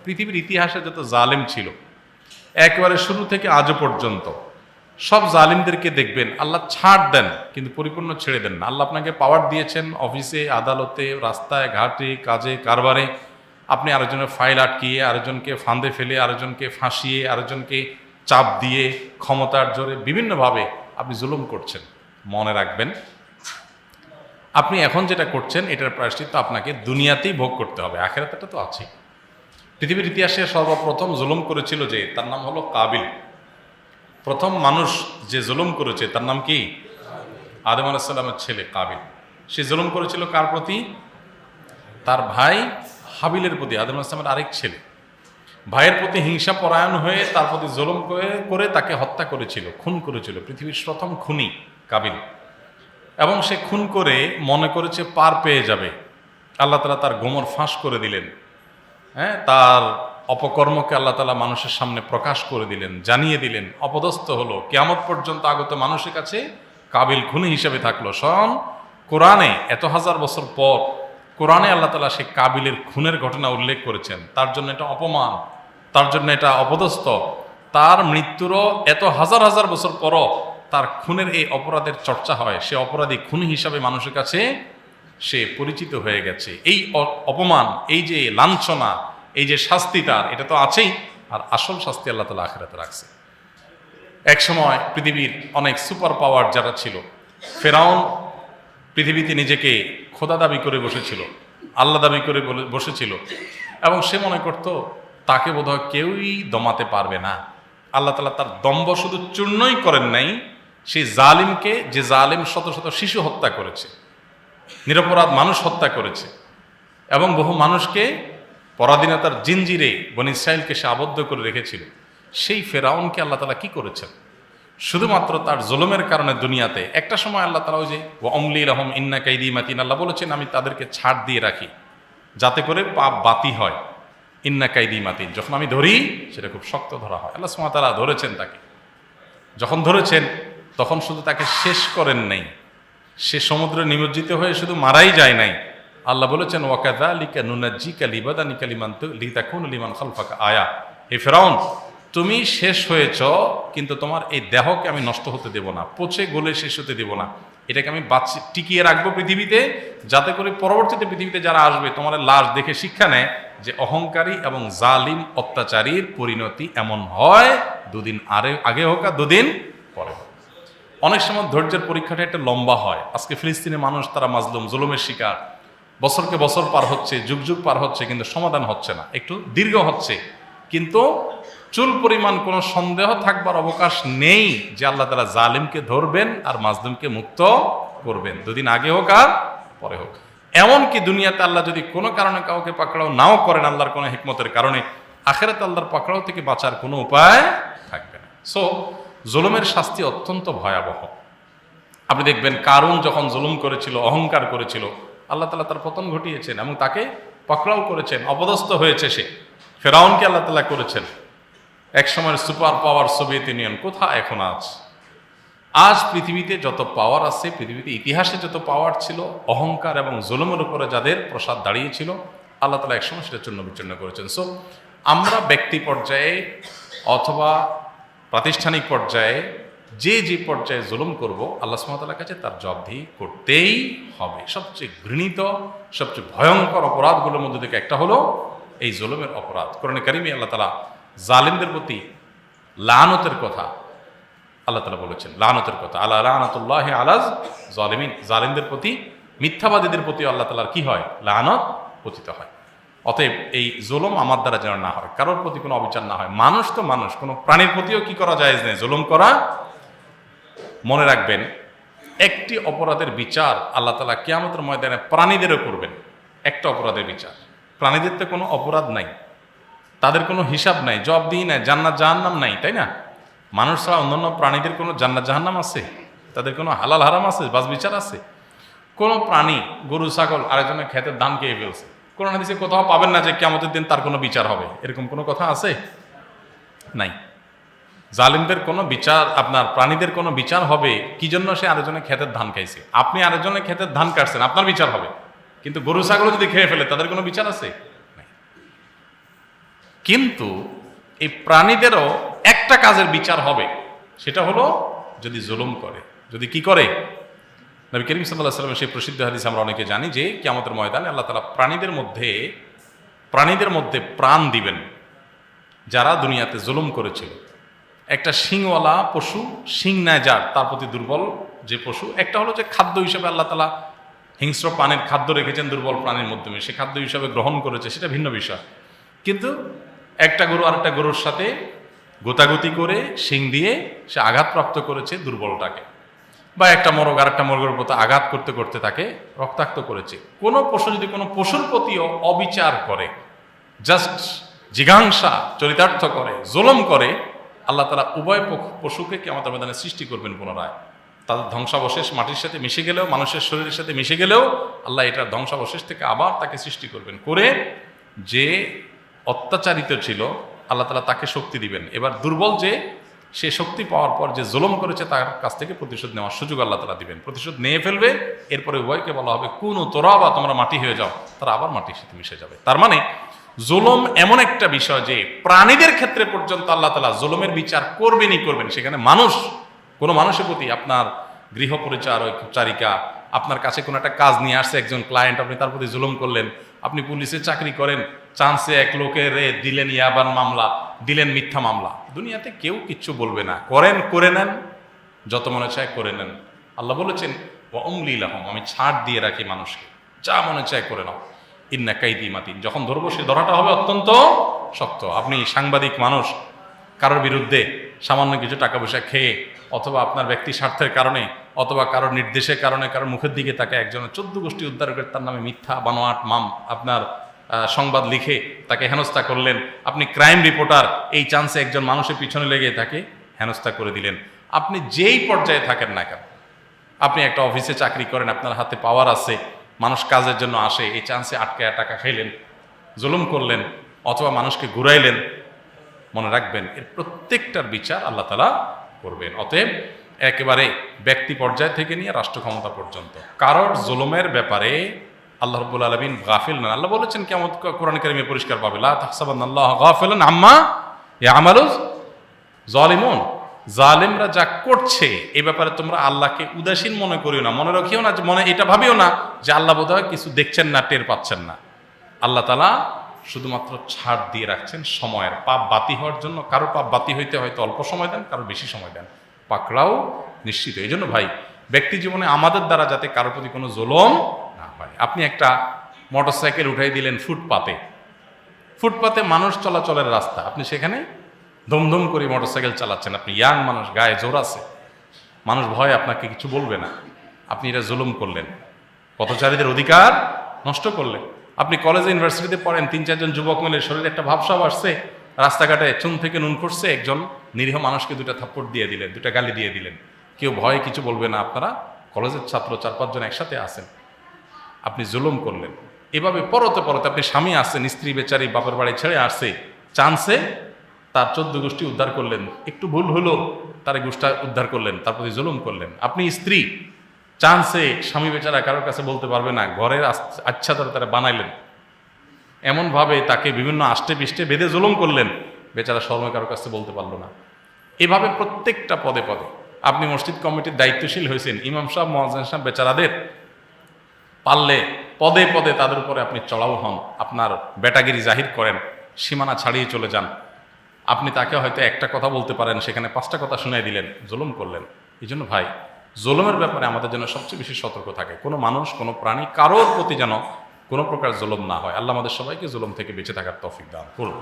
পৃথিবীর ইতিহাসে যত জালেম ছিল একেবারে শুরু থেকে আজও পর্যন্ত সব জালিমদেরকে দেখবেন আল্লাহ ছাড় দেন, কিন্তু পরিপূর্ণ ছেড়ে দেন না। আল্লাহ আপনাকে পাওয়ার দিয়েছেন অফিসে, আদালতে, রাস্তায় ঘাটে, কাজে কারবারে, আপনি আরেকজনের ফাইল আটকিয়ে, আরেকজনকে ফাঁদে ফেলে, আরেকজনকে ফাঁসিয়ে, আরেকজনকে চাপ দিয়ে, ক্ষমতার জোরে বিভিন্নভাবে আপনি জুলুম করছেন। মনে রাখবেন, আপনি এখন যেটা করছেন এটার প্রায়শ্চিত্ত আপনাকে দুনিয়াতেই ভোগ করতে হবে, আখেরাতটা তো আছেই। পৃথিবীর ইতিহাসে সর্বপ্রথম জুলুম করেছিল যে, তার নাম হলো কাবিল। প্রথম মানুষ যে জুলুম করেছে তার নাম কি? আদম আলাইহিস সালামের ছেলে কাবিল। সে জুলুম করেছিল কার প্রতি? তার ভাই হাবিলের প্রতি, আদম আলাইহিস সালামের আরেক ছেলে। ভাইয়ের প্রতি হিংসা পরায়ণ হয়ে তার প্রতি জুলুম করে তাকে হত্যা করেছিল, খুন করেছিল। পৃথিবীর প্রথম খুনি কাবিল। এবং সে খুন করে মনে করেছে পার পেয়ে যাবে। আল্লাহ তাআলা তার গোমর ফাঁস করে দিলেন। তার অপকর্মকে আল্লাহ তাআলা মানুষের সামনে প্রকাশ করে দিলেন, জানিয়ে দিলেন, অপদস্থ হলো। কিয়ামত পর্যন্ত আগত মানুষের কাছে কাবিল খুনি হিসেবে থাকলো। শোন, কোরআনে এত হাজার বছর পর কোরআনে আল্লাহ তাআলা সে কাবিলের খুনের ঘটনা উল্লেখ করেছেন। তার জন্য এটা অপমান, তার জন্য এটা অপদস্থ। তার মৃত্যুরও এত হাজার হাজার বছর পরও তার খুনের এই অপরাধের চর্চা হয়। সে অপরাধী খুনি হিসাবে মানুষের কাছে সে পরিচিত হয়ে গেছে। এই অপমান, এই যে লাঞ্ছনা, এই যে শাস্তি তার, এটা তো আছেই। আর আসল শাস্তি আল্লাহ তাআলা আখিরাতে রাখছে। এক সময় পৃথিবীর অনেক সুপার পাওয়ার যারা ছিল, ফেরাউন পৃথিবীতে নিজেকে খোদা দাবি করে বসেছিল, আল্লাহ দাবি করে বসেছিল, এবং সে মনে করত তাকে বোধহয় কেউই দমাতে পারবে না। আল্লাহ তাআলা তার দম্ভ শুধু চূর্ণই করেন নাই, সেই জালিমকে, যে জালিম শত শত শিশু হত্যা করেছে, নিরপরাধ মানুষ হত্যা করেছে, এবং বহু মানুষকে পরাধীনতার জিনজিরে বনী ইসরাইলকে সে আবদ্ধ করে রেখেছিল, সেই ফেরাউনকে আল্লাহ তাআলা কি করেছেন? শুধুমাত্র তার জুলুমের কারণে দুনিয়াতে একটা সময় আল্লাহ তাআলা ওই যে ওয়া আমলি লাহুম ইন্না কাইদি মাতিন, আল্লাহ বলেছেন আমি তাদেরকে ছাড় দিয়ে রাখি যাতে করে পাপ বাতি হয়। ইন্না কাইদি মাতিন, যখন আমি ধরি সেটা খুব শক্ত ধরা হয়। আল্লাহ সুবহানাহু ওয়া তাআলা ধরেছেন তাকে। যখন ধরেছেন তখন শুধু তাকে শেষ করেন নাই, সে সমুদ্রে নিমজ্জিত হয়ে শুধু মারাই যায় নাই। আল্লাহ বলেছেন ওয়া কাযালিকা নুনাজ্জিকা লিবাদানিকা লিতাকুনা লিমান খালফাকা আয়া। হে ফেরাউন, তুমি শেষ হয়েছ, কিন্তু তোমার এই দেহকে আমি নষ্ট হতে দেব না, পচে গলে শেষ হতে দেব না। এটাকে আমি টিকিয়ে রাখবো পৃথিবীতে, যাতে করে পরবর্তীতে পৃথিবীতে যারা আসবে তোমার লাশ দেখে শিক্ষা নেয় যে অহংকারী এবং জালিম অত্যাচারীর পরিণতি এমন হয়, দুদিন আগে হোক আর দুদিন পরে হোক। অনেক সময় ধৈর্যের পরীক্ষাটা একটা লম্বা হয়। আজকে ফিলিস্তিনের মানুষ, তারা মাজলুম, জুলুমের শিকার, বছরকে বছর পার হচ্ছে, যুগ যুগ পার হচ্ছে, কিন্তু সমাধান হচ্ছে না। একটু দীর্ঘ হচ্ছে, কিন্তু চুল পরিমাণ কোনো সন্দেহ থাকবার অবকাশ নেই যে আল্লাহ তাআলা জালিমকে ধরবেন আর মাজলুমকে মুক্ত করবেন, দুদিন আগে হোক আর পরে হোক। এমনকি দুনিয়াতে আল্লাহ যদি কোনো কারণে কাউকে পাকড়াও নাও করেন, আল্লাহর কোনো হিকমতের কারণে, আখিরাতে আল্লাহর পাকড়াও থেকে বাঁচার কোনো উপায় থাকবে না। সো জুলুমের শাস্তি অত্যন্ত ভয়াবহ। আপনি দেখবেন কারুন যখন জুলুম করেছিল, অহংকার করেছিল, আল্লাহ তাআলা তার পতন ঘটিয়েছেন এবং তাকে পাকড়াও করেছেন, অপদস্থ হয়েছে সে। ফেরাউনকে আল্লাহ তাআলা করেছেন। এক সময়ের সুপার পাওয়ার সোভিয়েত ইউনিয়ন কোথায় এখন আছে? আজ পৃথিবীতে যত পাওয়ার আছে, পৃথিবীতে ইতিহাসে যত পাওয়ার ছিল, অহংকার এবং জুলুমের উপরে যাদের প্রসাদ দাঁড়িয়েছিল, আল্লাহ তাআলা একসময় সেটা চূর্ণ বিচূর্ণ করেছেন। সো আমরা ব্যক্তি পর্যায়ে অথবা প্রাতিষ্ঠানিক পর্যায়ে যে পর্যায়ে জুলুম করব, আল্লাহ সুবহানাহু ওয়া তাআলার কাছে তার জবাবদিহি করতেই হবে। সবচেয়ে ঘৃণিত, সবচেয়ে ভয়ঙ্কর অপরাধগুলোর মধ্যে থেকে একটা হলো এই জুলুমের অপরাধ। কোরআনে কারিমে আল্লাহ তাআলা জালিমদের প্রতি লানতের কথা আল্লাহ তাআলা বলেছেন, লানতের কথা, আলা লানাতুল্লাহি আলাজ জালিমিন। জালিমদের প্রতি, মিথ্যাবাদীদের প্রতি আল্লাহ তাআলার কি হয়? লানত পতিত হয়। অতএব এই জুলুম আমার দ্বারা যেন না হয়, কারোর প্রতি কোনো অবিচার না হয়। মানুষ তো মানুষ, কোনো প্রাণীর প্রতিও কি করা জায়েজ নেই, জুলুম করা। মনে রাখবেন, একটি অপরাধের বিচার আল্লাহ তাআলা কিয়ামতের ময়দানে প্রাণীদেরও করবেন। একটা অপরাধের বিচার, প্রাণীদের তো কোনো অপরাধ নাই, তাদের কোনো হিসাব নাই, জবাবদিহি নাই, জান্নাত জাহান্নাম নাই, তাই না? মানুষ ছাড়া অন্যান্য প্রাণীদের কোনো জান্নাত জাহান্নাম আছে? তাদের কোনো হালাল হারাম আছে? বাস বিচার আছে? কোনো প্রাণী, গরু ছাগল আরেকজনের ক্ষেতের ধান খেয়ে ফেলছে, কোরআন হাদিসে কোথাও পাবেন না যে কিয়ামতের দিন তার কোনো বিচার হবে, এরকম কোনো কথা আছে? নাই। জালিমদের কোনো বিচার, আপনার প্রাণীদের কোনো বিচার হবে কি জন্য? সে আরেকজনের ক্ষেতের ধান খাইছে। আপনি আরেকজনের ক্ষেতের ধান কাটছেন, আপনার বিচার হবে। কিন্তু গরু ছাগল যদি খেয়ে ফেলে, তাদের কোনো বিচার আছে? কিন্তু এই প্রাণীদেরও একটা কাজের বিচার হবে, সেটা হলো যদি জুলুম করে, যদি কি করে। নবী করিম সাল্লাল্লাহু আলাইহি ওয়াসাল্লামের সেই প্রসিদ্ধ হাদিস আমরা অনেকে জানি যে কিয়ামতের ময়দানে আল্লাহ তাআলা প্রাণীদের মধ্যে প্রাণ দিবেন যারা দুনিয়াতে জুলুম করেছিল। একটা শিংওয়ালা পশু, শিং নেয় যার, তার প্রতি দুর্বল যে পশু। একটা হলো যে খাদ্য হিসেবে আল্লাহ তাআলা হিংস্র প্রাণীর খাদ্য রেখেছেন দুর্বল প্রাণীর মাধ্যমে, সে খাদ্য হিসাবে গ্রহণ করেছে, সেটা ভিন্ন বিষয়। কিন্তু একটা গরু আরেকটা গরুর সাথে গোতাগুতি করে শিং দিয়ে সে আঘাতপ্রাপ্ত করেছে দুর্বলটাকে, বা একটা মোরগ আরেকটা মোরগের প্রতি আঘাত করতে করতে তাকে রক্তাক্ত করেছে। কোনো পশু যদি কোনো পশুর প্রতিও অবিচার করে, জাস্ট জিঘাংসা চরিতার্থ করে, জুলুম করে, আল্লাহ তাআলা উভয় পশুকে কিয়ামতের ময়দানে সৃষ্টি করবেন পুনরায়। তাদের ধ্বংসাবশেষ মাটির সাথে মিশে গেলেও, মানুষের শরীরের সাথে মিশে গেলেও আল্লাহ এটার ধ্বংসাবশেষ থেকে আবার তাকে সৃষ্টি করবেন, করে যে অত্যাচারিত ছিল আল্লাহ তাআলা তাকে শক্তি দিবেন। এবার দুর্বল যে, সে শক্তি পাওয়ার পর যে জুলুম করেছে তার কাছ থেকে প্রতিশোধ নেওয়ার সুযোগ আল্লাহ তাআলা দিবেন, প্রতিশোধ নিয়ে ফেলবে। এরপরে উভয়কে বলা হবে কুনু তুরাবা, তোমরা মাটি হয়ে যাও, তারা আবার মাটির সাথে মিশে যাবে। তার মানে জুলুম এমন একটা বিষয় যে প্রাণীদের ক্ষেত্রে পর্যন্ত আল্লাহ তাআলা জুলুমের বিচার করবেনই করবেন। সেখানে মানুষ, কোনো মানুষের প্রতি, আপনার গৃহ পরিচারিকা আপনার কাছে কোনো একটা কাজ নিয়ে আসছে একজন ক্লায়েন্ট, আপনি তার প্রতি জুলুম করলেন। আপনি পুলিশে চাকরি করেন, চান্সে এক লোকের দিলেন ইয়াবার মামলা, দিলেন মিথ্যা মামলা, দুনিয়াতে কেউ কিচ্ছু বলবে না, করে নেন, যত মনে চায় করে নেন। আল্লাহ বলেছেন ওয়া উমলি লাহুম, আমি ছাড় দিয়ে রাখি মানুষকে, যা মনে চায় করে নাও, ইন্না কাইদি মাতিন। যখন ধরবো সে ধরাটা হবে অত্যন্ত শক্ত। আপনি সাংবাদিক মানুষ, কারোর বিরুদ্ধে সামান্য কিছু টাকা পয়সা খেয়ে, অথবা আপনার ব্যক্তি স্বার্থের কারণে, অথবা কারোর নির্দেশের কারণে, কারোর মুখের দিকে তাকে একজনের 14 গোষ্ঠী উদ্ধার করে তার নামে মিথ্যা বানোয়াট আপনার সংবাদ লিখে তাকে হেনস্থা করলেন। আপনি ক্রাইম রিপোর্টার, এই চান্সে একজন মানুষের পিছনে লেগে তাকে হেনস্থা করে দিলেন। আপনি যেই পর্যায়ে থাকেন না কেন, আপনি একটা অফিসে চাকরি করেন, আপনার হাতে পাওয়ার আছে, মানুষ কাজের জন্য আসে, এই চান্সে আটকায় টাকা খাইলেন, জুলুম করলেন, অথবা মানুষকে ঘুরাইলেন, মনে রাখবেন এর প্রত্যেকটার বিচার আল্লাহ তাআলা করবেন। অতএব একেবারে ব্যক্তি পর্যায় থেকে নিয়ে রাষ্ট্র ক্ষমতা পর্যন্ত কারোর জুলুমের ব্যাপারে আল্লাহ রাব্বুল আলামিন গাফিল না। আল্লাহ বলেছেন কিয়ামত কোরআন কারীমে পরিষ্কার পাবে, লা তাহসাবান্নাল্লাহা গাফিলান আম্মা ইয়ামালুজ জালিমুন, জালিমরা যা করছে এই ব্যাপারে তোমরা আল্লাহকে উদাসীন মনে করিও না, মনে রাখিও না, মনে এটা ভাবিও না যে আল্লাহ বোধহয় কিছু দেখছেন না, টের পাচ্ছেন না। আল্লাহ তাআলা শুধুমাত্র ছাড় দিয়ে রাখছেন সময়ের, পাপ বাতি হওয়ার জন্য। কারো পাপ বাতি হইতে হয়তো অল্প সময় দেন, কারো বেশি সময় দেন, পাকড়াও নিশ্চিত। এই জন্য ভাই, ব্যক্তি জীবনে আমাদের দ্বারা যাতে কারোর প্রতি কোনো জুলুম না হয়। আপনি একটা মোটরসাইকেল উঠাই দিলেন ফুটপাতে মানুষ চলাচলের রাস্তা, আপনি সেখানে ধুমধুম করে মোটরসাইকেল চালাচ্ছেন, আপনি ইয়াং মানুষ, গায়ে জোর আছে, মানুষ ভয় আপনাকে কিছু বলবে না, আপনি এটা জুলুম করলেন, পথচারীদের অধিকার নষ্ট করলেন। আপনি কলেজে ইউনিভার্সিটিতে পড়েন, 3-4 জন যুবক মিলে শরীরে একটা ভাবসাব আসছে, রাস্তাঘাটে চুন থেকে নুন করছে, একজন নিরীহ মানুষকে 2টা থাপ্পড় দিয়ে দিলেন, 2টা গালি দিয়ে দিলেন, কেউ ভয়ে কিছু বলবে না। আপনারা কলেজের ছাত্র 4-5 জন একসাথে আছেন, আপনি জুলুম করলেন। এভাবে পরতে আপনি স্বামী আসছেন, স্ত্রী বেচারি বাপের বাড়ি ছেড়ে আসছে, চান্সে তার 14 গোষ্ঠী উদ্ধার করলেন, একটু ভুল হলো তার গোষ্ঠী উদ্ধার করলেন, তার প্রতি জুলুম করলেন। আপনি স্ত্রী, চান্সে স্বামী বেচারা কারোর কাছে বলতে পারবে না, ঘরের আচ্ছাদর তারা বানাইলেন, এমনভাবে তাকে বিভিন্ন আষ্টে পিষ্টে বেঁধে জুলুম করলেন, বেচারা শর্মে কারোর কাছে বলতে পারলো না। এভাবে প্রত্যেকটা পদে আপনি মসজিদ কমিটির দায়িত্বশীল হয়েছেন, ইমাম সাহেব, মুয়াজ্জিন সাহেব, বেচারাদের পারলে পদে তাদের উপরে আপনি চড়াও হন, আপনার বেটাগিরি জাহির করেন, সীমানা ছাড়িয়ে চলে যান। আপনি তাকে হয়তো একটা কথা বলতে পারেন, সেখানে 5টা কথা শুনিয়ে দিলেন, জুলুম করলেন। এই জন্য ভাই, জুলুমের ব্যাপারে আমাদের জন্য সবচেয়ে বেশি সতর্ক থাকে। কোনো মানুষ, কোনো প্রাণী, কারোর প্রতি যেন কোনো প্রকার জুলুম না হয়। আল্লাহ আমাদের সবাইকে জুলুম থেকে বেঁচে থাকার তৌফিক দান করুন।